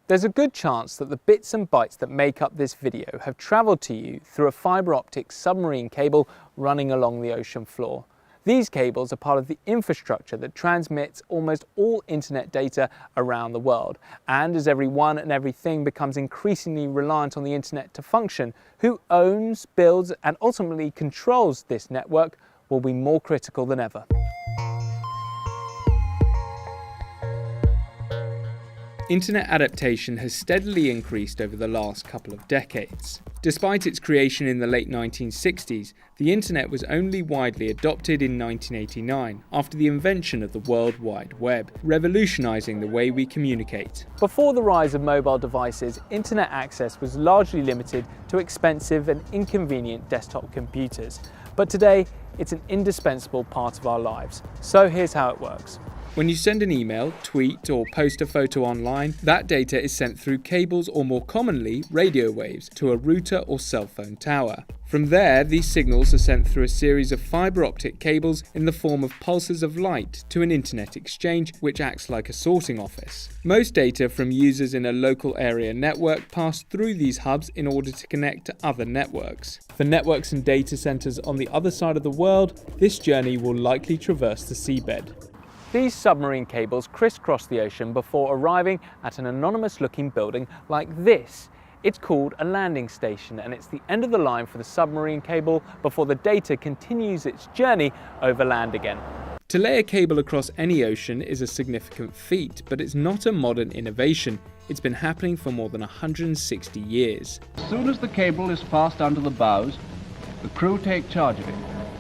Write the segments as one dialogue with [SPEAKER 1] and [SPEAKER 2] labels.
[SPEAKER 1] There's a good chance that the bits and bytes that make up this video have travelled to you through a fibre optic submarine cable running along the ocean floor. These cables are part of the infrastructure that transmits almost all internet data around the world. And as everyone and everything becomes increasingly reliant on the internet to function, who owns, builds and ultimately controls this network will be more critical than ever. Internet adaptation has steadily increased over the last couple of decades. Despite its creation in the late 1960s, the internet was only widely adopted in 1989 after the invention of the World Wide Web, revolutionizing the way we communicate. Before the rise of mobile devices, internet access was largely limited to expensive and inconvenient desktop computers. But today, it's an indispensable part of our lives. So here's how it works. When you send an email, tweet or post a photo online, that data is sent through cables or more commonly radio waves to a router or cell phone tower. From there, these signals are sent through a series of fibre optic cables in the form of pulses of light to an internet exchange which acts like a sorting office. Most data from users in a local area network pass through these hubs in order to connect to other networks. For networks and data centres on the other side of the world, this journey will likely traverse the seabed. These submarine cables crisscross the ocean before arriving at an anonymous-looking building like this. It's called a landing station, and it's the end of the line for the submarine cable before the data continues its journey over land again. To lay a cable across any ocean is a significant feat, but it's not a modern innovation. It's been happening for more than 160 years.
[SPEAKER 2] As soon as the cable is passed under the bows, the crew take charge of it.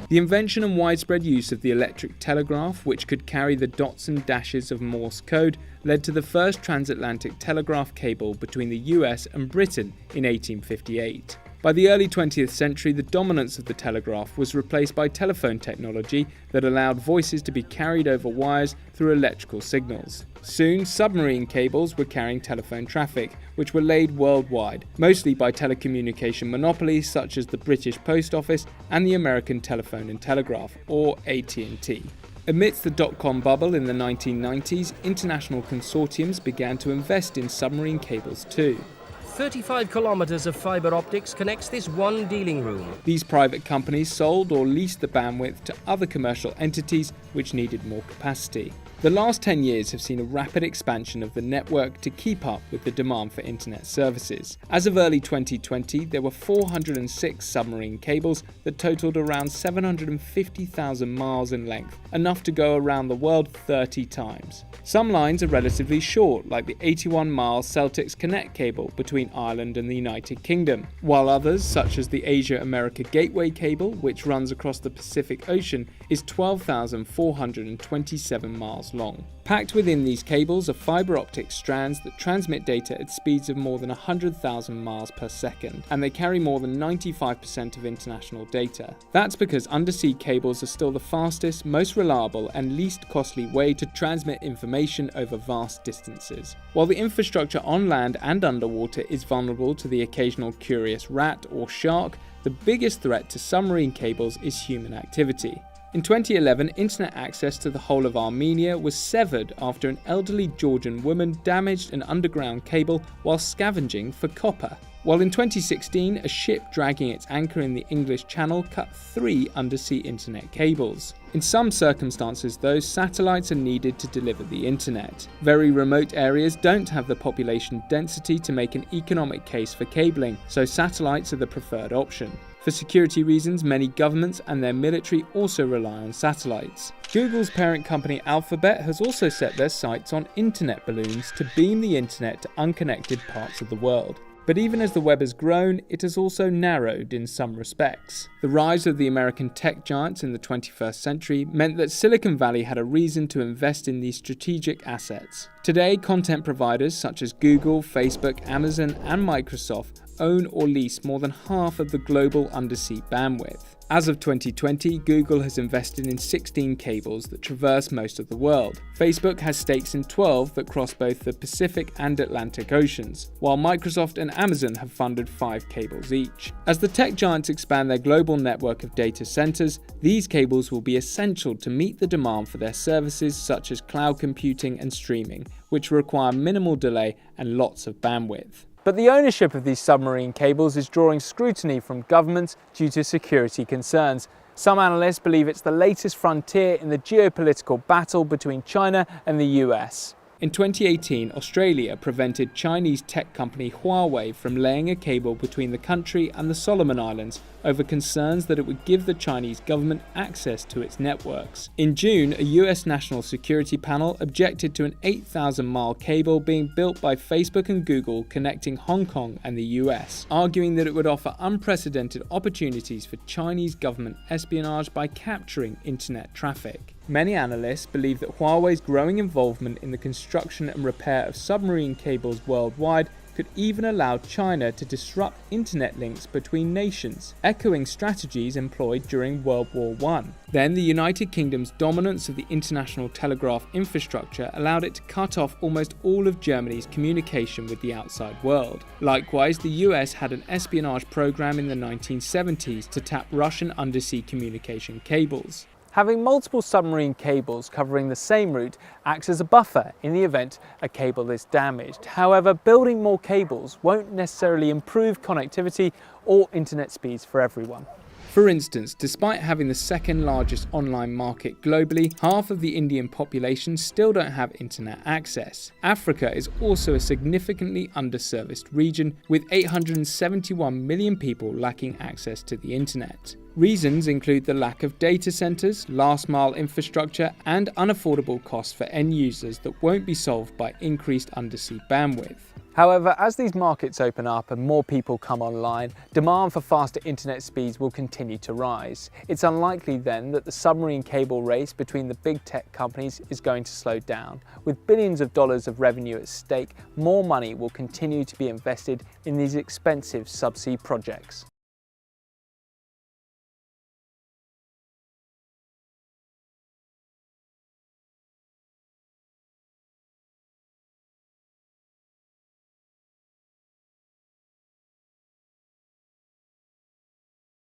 [SPEAKER 1] The invention and widespread use of the electric telegraph, which could carry the dots and dashes of Morse code, led to the first transatlantic telegraph cable between the US and Britain in 1858. By the early 20th century, the dominance of the telegraph was replaced by telephone technology that allowed voices to be carried over wires through electrical signals. Soon, submarine cables were carrying telephone traffic, which were laid worldwide, mostly by telecommunication monopolies such as the British Post Office and the American Telephone and Telegraph, or AT&T. Amidst the dot-com bubble in the 1990s, international consortiums began to invest in submarine cables too.
[SPEAKER 3] 35 kilometers of fibre optics connects this one dealing room.
[SPEAKER 1] These private companies sold or leased the bandwidth to other commercial entities which needed more capacity. The last 10 years have seen a rapid expansion of the network to keep up with the demand for internet services. As of early 2020, there were 406 submarine cables that totaled around 750,000 miles in length, enough to go around the world 30 times. Some lines are relatively short, like the 81-mile Celtics Connect cable between Ireland and the United Kingdom, while others, such as the Asia-America Gateway cable, which runs across the Pacific Ocean, is 12,427 miles long. Packed within these cables are fibre optic strands that transmit data at speeds of more than 100,000 miles per second, and they carry more than 95% of international data. That's because undersea cables are still the fastest, most reliable, and least costly way to transmit information over vast distances. While the infrastructure on land and underwater is vulnerable to the occasional curious rat or shark, the biggest threat to submarine cables is human activity. In 2011, internet access to the whole of Armenia was severed after an elderly Georgian woman damaged an underground cable while scavenging for copper. While in 2016, a ship dragging its anchor in the English Channel cut 3 undersea internet cables. In some circumstances, though, satellites are needed to deliver the internet. Very remote areas don't have the population density to make an economic case for cabling, so satellites are the preferred option. For security reasons, many governments and their military also rely on satellites. Google's parent company Alphabet has also set their sights on internet balloons to beam the internet to unconnected parts of the world. But even as the web has grown, it has also narrowed in some respects. The rise of the American tech giants in the 21st century meant that Silicon Valley had a reason to invest in these strategic assets. Today, content providers such as Google, Facebook, Amazon, and Microsoft own or lease more than half of the global undersea bandwidth. As of 2020, Google has invested in 16 cables that traverse most of the world. Facebook has stakes in 12 that cross both the Pacific and Atlantic Oceans, while Microsoft and Amazon have funded 5 cables each. As the tech giants expand their global network of data centers, these cables will be essential to meet the demand for their services such as cloud computing and streaming, which require minimal delay and lots of bandwidth. But the ownership of these submarine cables is drawing scrutiny from governments due to security concerns. Some analysts believe it's the latest frontier in the geopolitical battle between China and the US. In 2018, Australia prevented Chinese tech company Huawei from laying a cable between the country and the Solomon Islands over concerns that it would give the Chinese government access to its networks. In June, a US national security panel objected to an 8,000-mile cable being built by Facebook and Google connecting Hong Kong and the US, arguing that it would offer unprecedented opportunities for Chinese government espionage by capturing internet traffic. Many analysts believe that Huawei's growing involvement in the construction and repair of submarine cables worldwide could even allow China to disrupt internet links between nations, echoing strategies employed during World War I. Then, the United Kingdom's dominance of the international telegraph infrastructure allowed it to cut off almost all of Germany's communication with the outside world. Likewise, the US had an espionage program in the 1970s to tap Russian undersea communication cables. Having multiple submarine cables covering the same route acts as a buffer in the event a cable is damaged. However, building more cables won't necessarily improve connectivity or internet speeds for everyone. For instance, despite having the second largest online market globally, half of the Indian population still don't have internet access. Africa is also a significantly underserviced region, with 871 million people lacking access to the internet. Reasons include the lack of data centers, last-mile infrastructure, and unaffordable costs for end users that won't be solved by increased undersea bandwidth. However, as these markets open up and more people come online, demand for faster internet speeds will continue to rise. It's unlikely then that the submarine cable race between the big tech companies is going to slow down. With billions of dollars of revenue at stake, more money will continue to be invested in these expensive subsea projects.